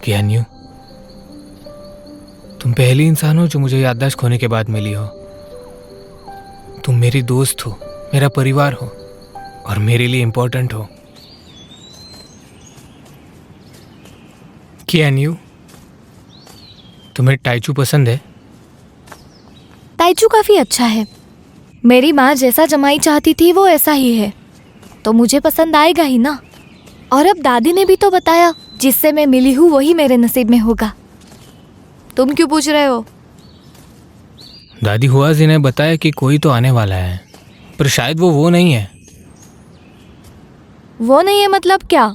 Can you? तुम पहली इंसान हो जो मुझे याददाश्त खोने के बाद मिली हो। तुम मेरी दोस्त हो, मेरा परिवार हो और मेरे लिए इम्पोर्टेंट हो। Can you? तुम्हें टाइचू पसंद है? ताइचू काफी अच्छा है। मेरी माँ जैसा जमाई चाहती थी वो ऐसा ही है, तो मुझे पसंद आएगा ही ना। और अब दादी ने भी तो बताया, जिससे मैं मिली हूँ वही मेरे नसीब में होगा। तुम क्यों पूछ रहे हो? दादी हुआज़ ने बताया कि कोई तो आने वाला है, पर शायद वो नहीं है। वो नहीं है मतलब क्या?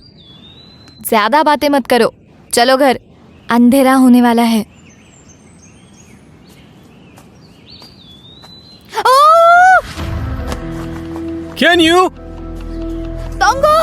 ज्यादा बातें मत करो, चलो घर, अंधेरा होने वाला है। Can you? टोंगो!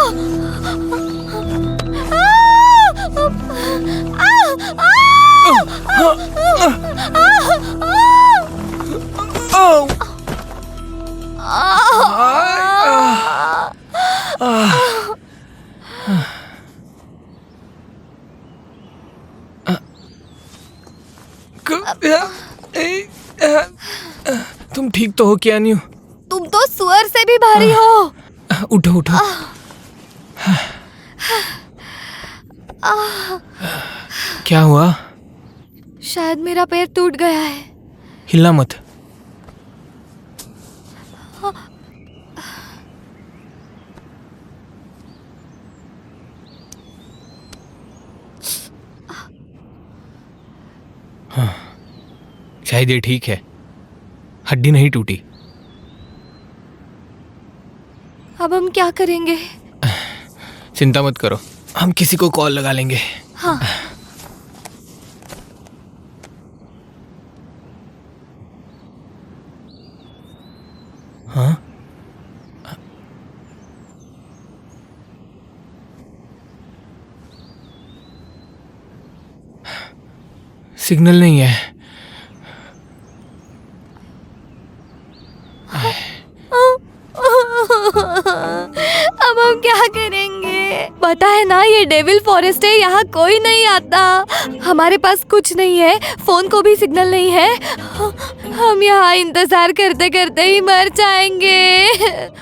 तुम ठीक तो हो कैन यू? तुम तो सुअर से भी भारी हो। उठो उठो। क्या हुआ? शायद मेरा पैर टूट गया है। हिलना मत। हाँ, शायद ये ठीक है, हड्डी नहीं टूटी। अब हम क्या करेंगे? चिंता मत करो, हम किसी को कॉल लगा लेंगे। हाँ। हाँ? सिग्नल नहीं है। अब हम क्या करेंगे? पता है ना, ये डेविल फॉरेस्ट है, यहाँ कोई नहीं आता। हमारे पास कुछ नहीं है, फोन को भी सिग्नल नहीं है। हम यहाँ इंतजार करते करते ही मर जाएंगे।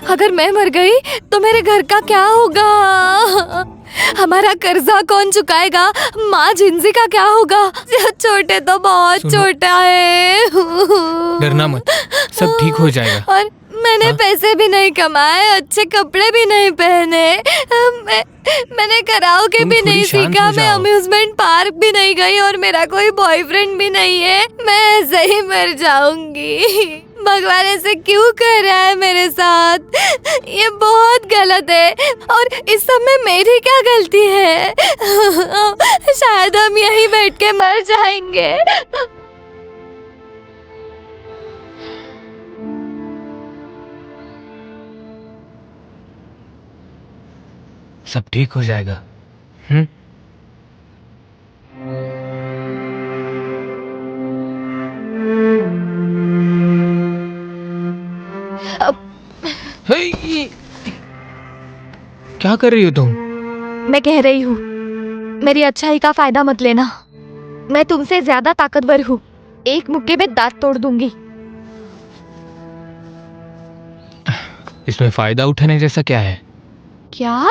अगर मैं मर गई तो मेरे घर का क्या होगा? हमारा कर्जा कौन चुकाएगा? माँ जिंजी का क्या होगा? छोटे तो बहुत छोटा है। डरना मत, सब ठीक हो जाएगा। और मैंने पैसे भी नहीं कमाए, अच्छे कपड़े भी नहीं पहने, मैंने कराओके भी नहीं सीखा, मैं अम्यूजमेंट पार्क भी नहीं गई और मेरा कोई बॉयफ्रेंड भी नहीं है। मैं ऐसे ही मर जाऊंगी। भगवान ऐसे क्यों कर रहा है मेरे साथ? ये बहुत गलत है और इस सब में मेरी क्या गलती है? शायद हम यहीं बैठ के मर जाएंगे। सब ठीक हो जाएगा। क्या कर रही हो तुम? मैं कह रही हूँ, मेरी अच्छाई का फायदा मत लेना। मैं तुमसे ज्यादा ताकतवर हूँ, एक मुक्के में दांत तोड़ दूंगी। इसमें फायदा उठाने जैसा क्या है? क्या?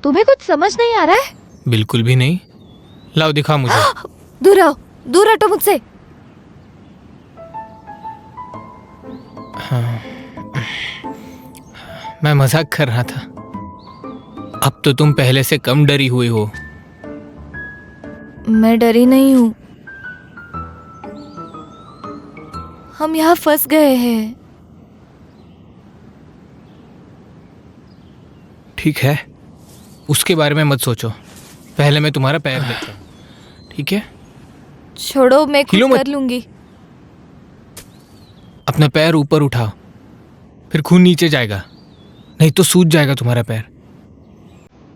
तुम्हें कुछ समझ नहीं आ रहा है? बिल्कुल भी नहीं। लाओ दिखा मुझे। दूर रहो, दूर हटो मुझसे। हाँ, मैं मजाक कर रहा था। अब तो तुम पहले से कम डरी हुई हो। मैं डरी नहीं हूँ, हम यहाँ फंस गए हैं। ठीक है, उसके बारे में मत सोचो, पहले मैं तुम्हारा पैर देखता हूँ, ठीक है? छोड़ो, मैं खुद कर लूंगी। अपना पैर ऊपर उठाओ, फिर खून नीचे जाएगा, नहीं तो सूज जाएगा तुम्हारा पैर।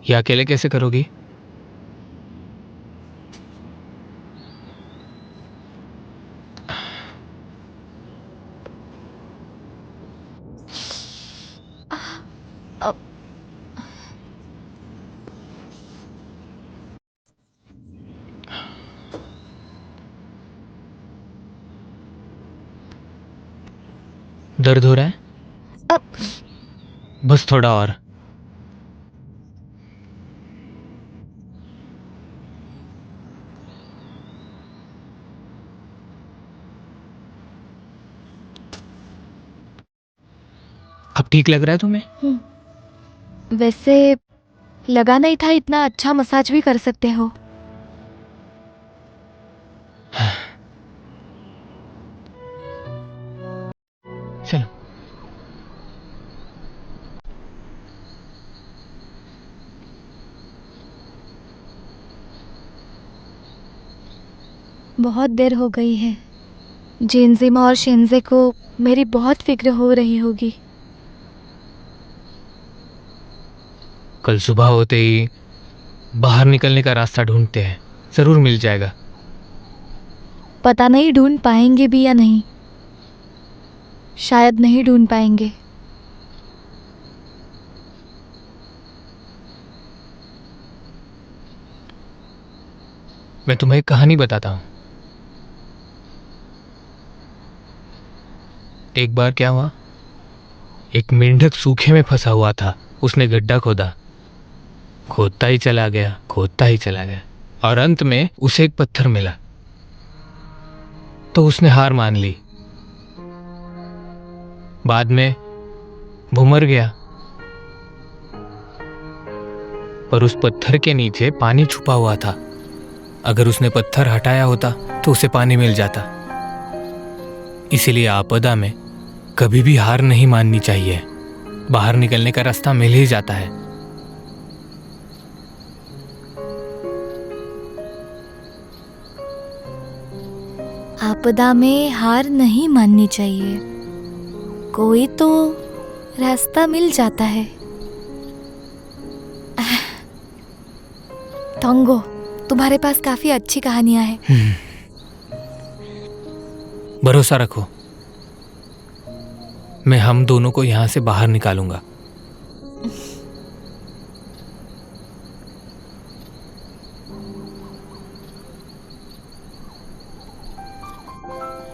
ये अकेले कैसे करोगी? दर्द हो रहा है? अब बस थोड़ा और। अब ठीक लग रहा है तुम्हें? वैसे लगा नहीं था इतना अच्छा मसाज भी कर सकते हो। चलो। बहुत देर हो गई है। जेनजिमा और शेंजे को मेरी बहुत फिक्र हो रही होगी। कल सुबह होते ही बाहर निकलने का रास्ता ढूंढते हैं, जरूर मिल जाएगा। पता नहीं ढूंढ पाएंगे भी या नहीं। शायद नहीं ढूंढ पाएंगे। मैं तुम्हें एक कहानी बताता हूँ। एक बार क्या हुआ, एक मेंढक सूखे में फंसा हुआ था। उसने गड्ढा खोदा, खोदता ही चला गया, खोदता ही चला गया, और अंत में उसे एक पत्थर मिला। तो उसने हार मान ली। बाद में वो मर गया, पर उस पत्थर के नीचे पानी छुपा हुआ था। अगर उसने पत्थर हटाया होता तो उसे पानी मिल जाता। इसीलिए आपदा में कभी भी हार नहीं माननी चाहिए। बाहर निकलने का रास्ता मिल ही जाता है। आपदा में हार नहीं माननी चाहिए, कोई तो रास्ता मिल जाता है। टोंगो, तुम्हारे पास काफी अच्छी कहानियां हैं। भरोसा रखो, मैं हम दोनों को यहां से बाहर निकालूंगा।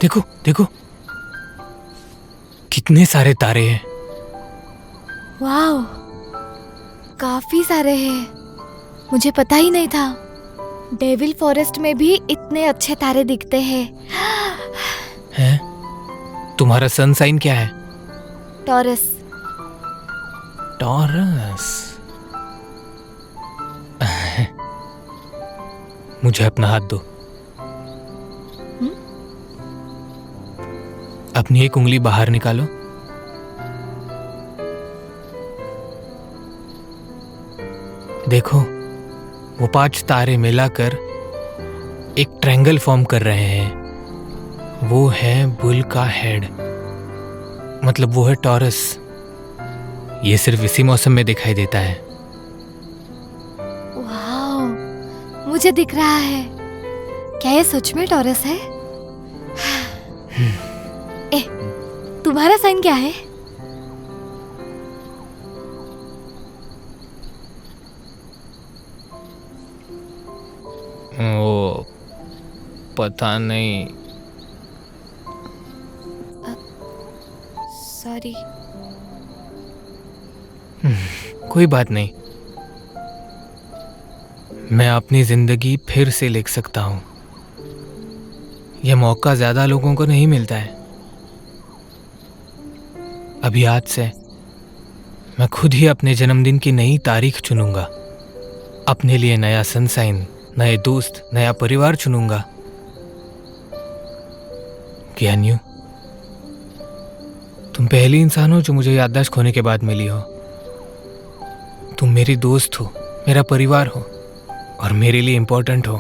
देखो देखो, कितने सारे तारे हैं। वाह, काफी सारे हैं। मुझे पता ही नहीं था डेविल फॉरेस्ट में भी इतने अच्छे तारे दिखते हैं। हैं? तुम्हारा सन साइन क्या है? टॉरस। टॉरस। मुझे अपना हाथ दो। अपनी एक उंगली बाहर निकालो। देखो, वो 5 तारे मिलाकर एक ट्रायंगल फॉर्म कर रहे हैं। वो है बुल का हेड, मतलब वो है टॉरस। ये सिर्फ इसी मौसम में दिखाई देता है। वाह, मुझे दिख रहा है। क्या ये सच में टॉरस है? तुम्हारा साइन क्या है? ओ, पता नहीं। सॉरी। कोई बात नहीं, मैं अपनी जिंदगी फिर से लिख सकता हूं। यह मौका ज्यादा लोगों को नहीं मिलता है। अभी आज से मैं खुद ही अपने जन्मदिन की नई तारीख चुनूंगा। अपने लिए नया सनसाइन, नए दोस्त, नया परिवार चुनूंगा। ज्ञानियों, तुम पहली इंसान हो जो मुझे याददाश्त खोने के बाद मिली हो। तुम मेरी दोस्त हो, मेरा परिवार हो, और मेरे लिए इंपॉर्टेंट हो।